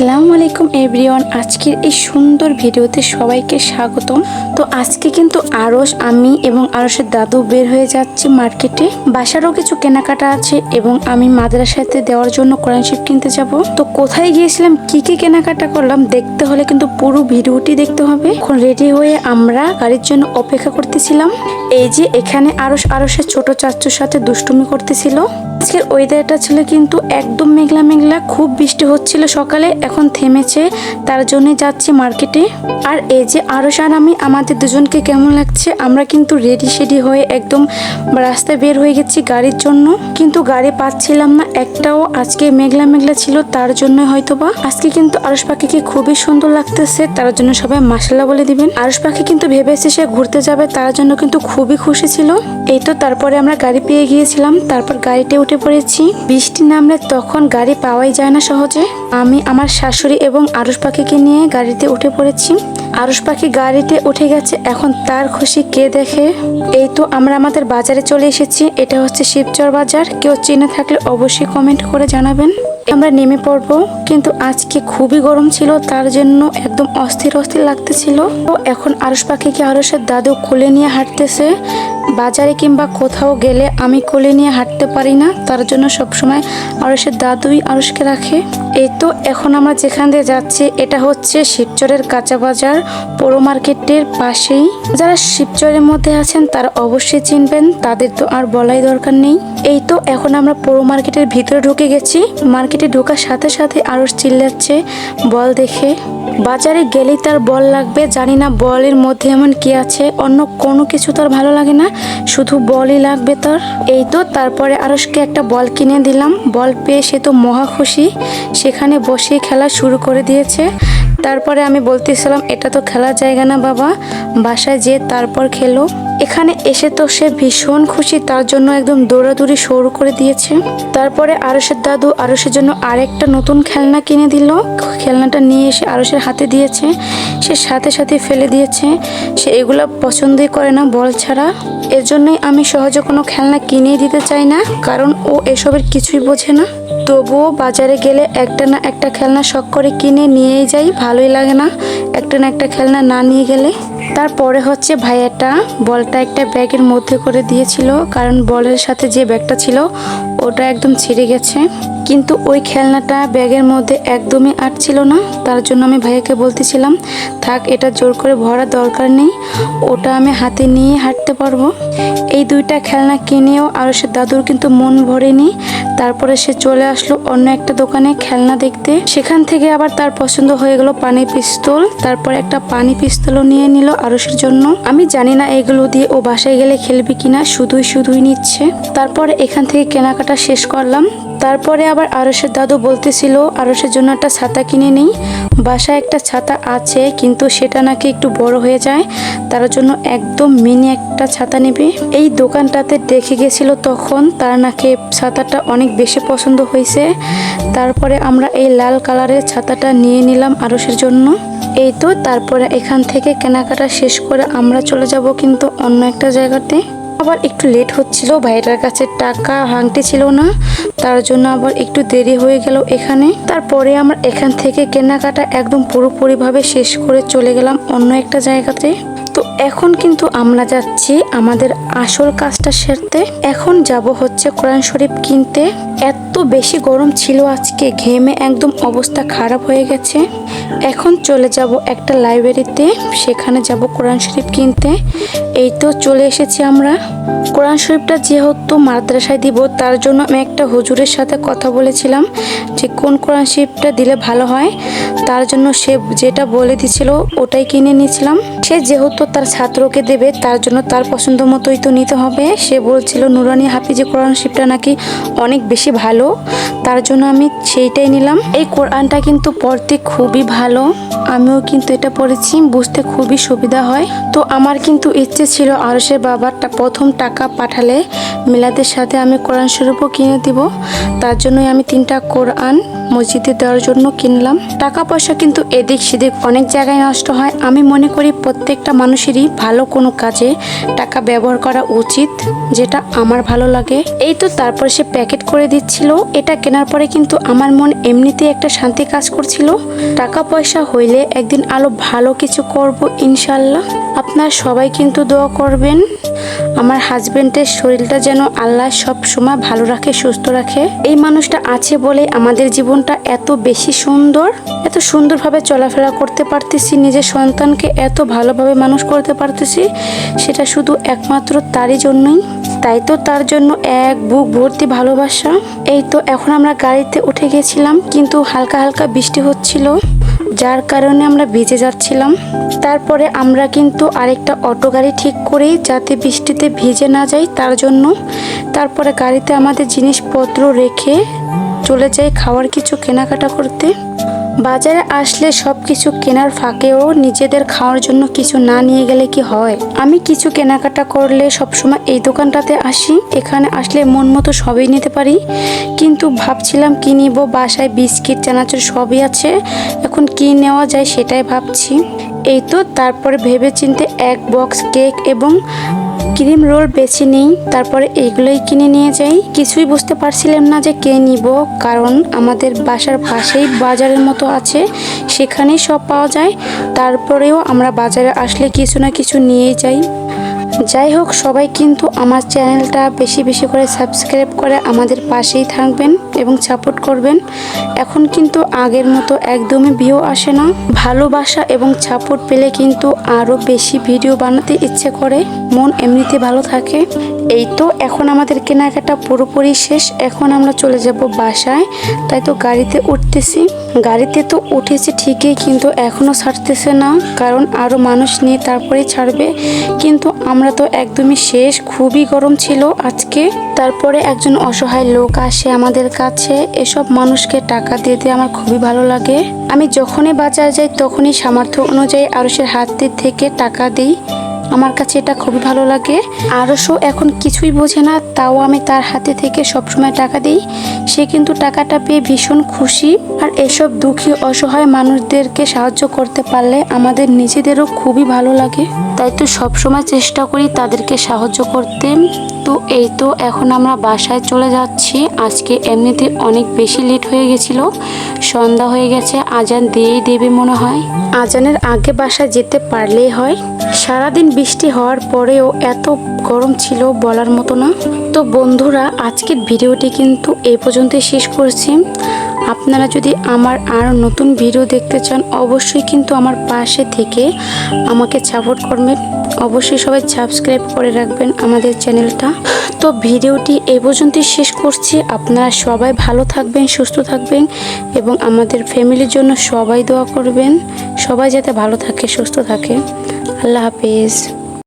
আসসালামু আলাইকুম এভরিওয়ান। আজকের এই সুন্দর ভিডিওতে সবাইকে স্বাগতম। তো আজকে কিন্তু আমি এবং আরশের দাদু বের হয়ে যাচ্ছি মার্কেটে। বাসারও কিছু কেনাকাটা আছে এবং আমি মাদ্রাসাতে দেওয়ার জন্য কোরআন শরীফ কিনতে যাব। তো কোথায় গিয়েছিলাম, কি কি কেনাকাটা করলাম দেখতে হলে কিন্তু পুরো ভিডিওটি দেখতে হবে। এখন রেডি হয়ে আমরা গাড়ির জন্য অপেক্ষা করতেছিলাম। এই যে এখানে আরশের ছোট চাচুর সাথে দুষ্টুমি করতেছিল। আজকের ওয়েদারটা ছিল কিন্তু একদম মেঘলা মেঘলা, খুব বৃষ্টি হচ্ছিল সকালে, এখন থেমেছে, তার জন্যই যাচ্ছি মার্কেটে। আর এই যে আরশ আর আমি, আমাদের দুজনকে কেমন লাগছে, আমরা কিন্তু রেডি হয়ে একদম রাস্তায় বের হয়ে গেছি গাড়ির জন্য, কিন্তু গাড়ি পাচ্ছিলাম না একটাও। আজকে মেঘলা মেঘলা ছিল, তার জন্য হয়তোবা। আজকে কিন্তু আরশ পাখিকে খুবই সুন্দর লাগতেছে, তার জন্য সবাই মাশাআল্লাহ বলে দিবেন। আরশ পাখি কিন্তু ভেবেছে সে ঘুরতে যাবে, তার জন্য কিন্তু খুবই খুশি ছিল। এই তো তারপরে আমরা গাড়ি পেয়ে গিয়েছিলাম, তারপর গাড়িতে উঠে পড়েছি। বৃষ্টি নামলে তখন গাড়ি পাওয়াই যায় না সহজে। আমি আমার শাশুড়ি এবং আরশ পাখিকে নিয়ে গাড়িতে উঠে পড়েছি। আরশ পাখি গাড়িতে উঠে গেছে, এখন তার খুশি কে দেখে। এই তো আমরা আমাদের বাজারে চলে এসেছি। এটা হচ্ছে শিবচর বাজার। কেউ চিনে থাকলে অবশ্যই কমেন্ট করে জানাবেন। আমরা নেমে পড়বো, কিন্তু আজকে খুবই গরম ছিল, তার জন্য একদম অস্থির লাগতেছিল। তো এখন আরশ পাখিকে আরশের দাদু কোলে নিয়ে হাঁটতেছে। বাজারে কিংবা কোথাও গেলে আমি কোলে নিয়ে হাঁটতে পারি না, তার জন্য সবসময় আরশের দাদুই আরশকে রাখে। এই তো এখন আমরা যেখান দিয়ে যাচ্ছি এটা হচ্ছে শিবচরের কাঁচা বাজার, পৌর মার্কেটের পাশেই। যারা শিবচরের মধ্যে আছেন তারা অবশ্যই চিনবেন, তাদের তো আর বলাই দরকার নেই। এই তো এখন আমরা পৌর মার্কেটের ভিতরে ঢুকে গেছি। মার্কেটে ঢোকার সাথে সাথে আরশ চিল্লাচ্ছে বল দেখে। বাজারে গেলেই তার বল লাগবে, জানি না বলের মধ্যে এমন কি আছে, অন্য কোনো কিছু তার ভালো লাগে না, শুধু বলই লাগবে তার। এই তো তারপরে আরশকে একটা বল কিনে দিলাম। বল পেয়ে সে তো মহা খুশি, সেখানে বসে খেলা শুরু করে দিয়েছে। তারপরে আমি বলতেছিলাম এটা তো খেলার জায়গা না বাবা, বাসায় যেয়ে তারপর খেলো। এখানে এসে তো সে ভীষণ খুশি, তার জন্য একদম দৌড়াদৌড়ি শুরু করে দিয়েছে। তারপরে আরশের দাদু আরশের জন্য আরেকটা নতুন খেলনা কিনে দিল। খেলনাটা নিয়ে এসে আরশের হাতে দিয়েছে, সে সাথে সাথে ফেলে দিয়েছে। সে এগুলো পছন্দই করে না বল ছাড়া। এর জন্যই আমি সহজে কোনো খেলনা কিনে দিতে চাই না, কারণ ও এসবের কিছুই বোঝে না। তবুও বাজারে গেলে একটা না একটা খেলনা শখ করে কিনে নিয়েই যাই, ভালোই লাগে না একটা না একটা খেলনা না নিয়ে গেলে। তারপরে হচ্ছে ভাইয়াটা বলটা একটা ব্যাগের মধ্যে করে দিয়েছিল, কারণ বলের সাথে যে ব্যাগটা ছিল ওটা একদম ছিঁড়ে গেছে, কিন্তু ওই খেলনাটা ব্যাগের মধ্যে একদমই আটছিল না। তার জন্য আমি ভাইয়াকে বলতেছিলাম থাক, এটা জোর করে ভরার দরকার নেই, ওটা আমি হাতে নিয়ে হাঁটতে পারবো। এই দুইটা খেলনা কিনেও আরশের দাদুর কিন্তু মন ভরেনি। তারপরে সে চলে আসলো অন্য একটা দোকানে খেলনা দেখতে। সেখান থেকে আবার তার পছন্দ হয়ে গেল পানি পিস্তল। তারপর একটা পানি পিস্তলও নিয়ে নিল আরশের জন্য। আমি জানি না এগুলো দিয়ে ও বাসায় গেলে খেলবে কিনা, শুধুই নিচ্ছে। তারপরে এখান থেকে কেনাকাটা শেষ করলাম। তারপরে আবার আরশের দাদু বলতেছিল আরশের জন্য একটা ছাতা কিনে নেই। বাসায় একটা ছাতা আছে, কিন্তু সেটা নাকি একটু বড় হয়ে যায়, তার জন্য একদম মিনি একটা ছাতা নেবে। এই দোকানটাতে দেখে গেছিল তখন, তার নাকি ছাতাটা অনেক বেশি পছন্দ হয়েছে। তারপরে আমরা এই লাল কালারের ছাতাটা নিয়ে নিলাম আরশের জন্য। এই তো তারপরে এখান থেকে কেনাকাটা শেষ করে আমরা চলে যাব কিন্তু অন্য একটা জায়গাতে। আবার একটু লেট হচ্ছিল, ভাইটার কাছে টাকা ভাঙতে ছিল না, তার জন্য আবার একটু দেরি হয়ে গেল এখানে। তারপরে আমরা এখান থেকে কেনাকাটা একদম পুরোপুরিভাবে শেষ করে চলে গেলাম অন্য একটা জায়গাতে। তো এখন কিন্তু আমরা যাচ্ছি আমাদের আসল কাজটা সেরতে। এখন যাব হচ্ছে কোরআন শরীফ কিনতে। এত বেশি গরম ছিল আজকে, ঘেমে একদম অবস্থা খারাপ হয়ে গেছে। এখন চলে যাব একটা লাইব্রেরিতে, সেখানে যাব কোরআন শরীফ কিনতে। এই তো চলে এসেছি আমরা। কোরআন শরীফটা যেহেতু মাদ্রাসায় দিব, তার জন্য আমি একটা হুজুরের সাথে কথা বলেছিলাম যে কোন কোরআন শরীফটা দিলে ভালো হয়। তার জন্য সে যেটা বলে দিছিল ওটাই কিনে নিয়েছিলাম। সে যেহেতু তার ছাত্রকে দেবে, তার জন্য তার পছন্দ মতোই তো নিতে হবে। সে বলছিল নুরানি হাফিজি কোরআন শরীফটা নাকি অনেক বেশি ভালো, তার জন্য আমি সেইটাই নিলাম। এই কোরআনটা কিন্তু পড়তে খুবই ভালো, আমিও কিন্তু এটা পড়েছি, বুঝতে খুবই সুবিধা হয়। তো আমার কিন্তু ইচ্ছে ছিল আরশের বাবারটা প্রথম টাকা পাঠালে মিলাদের সাথে আমি কোরআন শরীফও কিনে দিব, তার জন্যই আমি 3টা কোরআন মসজিদে দেওয়ার জন্য কিনলাম। টাকা পয়সা কিন্তু এদিক সেদিক অনেক জায়গায় নষ্ট হয়। আমি মনে করি প্রত্যেকটা মানুষ মানুষেরই ভালো কোনো কাজে টাকা ব্যবহার করা উচিত, যেটা আমার ভালো লাগে। এই তো তারপর সে প্যাকেট করে দিচ্ছিল। এটা কেনার পরে কিন্তু আমার মন এমনিতেই একটা শান্তি কাজ করছিল। টাকা পয়সা হইলে একদিন আরো ভালো কিছু করব ইনশাল্লাহ। আপনারা সবাই কিন্তু দোয়া করবেন আমার হাজবেন্ডের শরীরটা যেন আল্লাহ সব সময় ভালো রাখে, সুস্থ রাখে। এই মানুষটা আছে বলে আমাদের জীবনটা এত বেশি সুন্দর, এত সুন্দরভাবে চলাফেরা করতে পারতেছি, নিজের সন্তানকে এত ভালোভাবে মানুষ করতে পারতেছি, সেটা শুধু একমাত্র তারই জন্যই। তাই তো তার জন্য এক বুক ভর্তি ভালোবাসা। এই তো এখন আমরা গাড়িতে উঠে গেছিলাম, কিন্তু হালকা হালকা বৃষ্টি হচ্ছিল, যার কারণে আমরা ভিজে যাচ্ছিলাম। তারপরে আমরা কিন্তু আরেকটা অটো গাড়ি ঠিক করি যাতে বৃষ্টিতে ভিজে না যাই তার জন্য। তারপরে গাড়িতে আমাদের জিনিসপত্র রেখে চলে যাই খাওয়ার কিছু কেনাকাটা করতে। বাজারে আসলে সব কিছু কেনার ফাঁকেও নিজেদের খাওয়ার জন্য কিছু না নিয়ে গেলে কি হয়। আমি কিছু কেনাকাটা করলে সবসময় এই দোকানটাতে আসি, এখানে আসলে মন মতো সবই নিতে পারি। কিন্তু ভাবছিলাম কি নিব, বাসায় বিস্কিট চানাচুর সবই আছে, এখন কি নেওয়া যায় সেটাই ভাবছি। এই তো তারপরে ভেবে চিন্তে এক বক্স কেক এবং ক্রিম রোল বেছে নিই, তারপরে এইগুলোই কিনে নিয়ে যাই। কিছুই বুঝতে পারছিলাম না যে কে নিব, কারণ আমাদের বাসার পাশেই বাজারের মতো আছে, সেখানেই সব পাওয়া যায়। তারপরেও আমরা বাজারে আসলে কিছু না কিছু নিয়ে যাই। যাই হোক, সবাই কিন্তু আমার চ্যানেলটা বেশি বেশি করে সাবস্ক্রাইব করে আমাদের পাশেই থাকবেন এবং সাপোর্ট করবেন। এখন কিন্তু আগের মতো একদমই ভিউ আসে না। ভালোবাসা এবং সাপোর্ট পেলে কিন্তু আরও বেশি ভিডিও বানাতে ইচ্ছে করে, মন এমনিতে ভালো থাকে। এই তো এখন আমাদের কেনাকাটা পুরোপুরি শেষ, এখন আমরা চলে যাব বাসায়। তাই তো গাড়িতে উঠতেছি। গাড়িতে তো উঠেছে ঠিকই, কিন্তু এখনও ছাড়তেছে না, কারণ আরও মানুষ নিয়ে তারপরেই ছাড়বে। কিন্তু আমরা তো একদমই শেষ, খুবই গরম ছিল আজকে। তারপরে একজন অসহায় লোক আসে আমাদের কাছে। এসব মানুষকে টাকা দিতে আমার খুবই ভালো লাগে। আমি যখনই বাজার যাই তখনই সামর্থ্য অনুযায়ী আরশের হাত থেকে টাকা দিই। আমার কাছে এটা খুবই ভালো লাগে। আরশও এখন কিছুই বোঝে না, তাও আমি তার হাতে থেকে সবসময় টাকা দিই। সে কিন্তু টাকাটা পেয়ে ভীষণ খুশি। আর এসব দুঃখী অসহায় মানুষদেরকে সাহায্য করতে পারলে আমাদের নিজেদেরও খুবই ভালো লাগে। তাই তো সবসময় চেষ্টা করি তাদেরকে সাহায্য করতে। তো এই তো এখন আমরা বাসায় চলে যাচ্ছি। আজকে এমনিতে অনেক বেশি লেট হয়ে গেছিল, সন্ধ্যা হয়ে গেছে, আজান দিয়েই দেবে মনে হয়। আজানের আগে বাসায় যেতে পারলেই হয়। সারাদিন বৃষ্টি হওয়ার পরেও এত গরম ছিল বলার মতো না। তো বন্ধুরা, আজকের ভিডিওটি কিন্তু এই পর্যন্তই শেষ করছি। আপনারা যদি আমার আরও নতুন ভিডিও দেখতে চান, অবশ্যই কিন্তু আমার পাশে থেকে আমাকে সাপোর্ট করবেন। অবশ্যই সবাই সাবস্ক্রাইব করে রাখবেন আমাদের চ্যানেলটা। তো ভিডিওটি এই পর্যন্তই শেষ করছি। আপনারা সবাই ভালো থাকবেন, সুস্থ থাকবেন এবং আমাদের ফ্যামিলির জন্য সবাই দোয়া করবেন। সবাই যাতে ভালো থাকে, সুস্থ থাকে। আল্লাহ হাফেজ।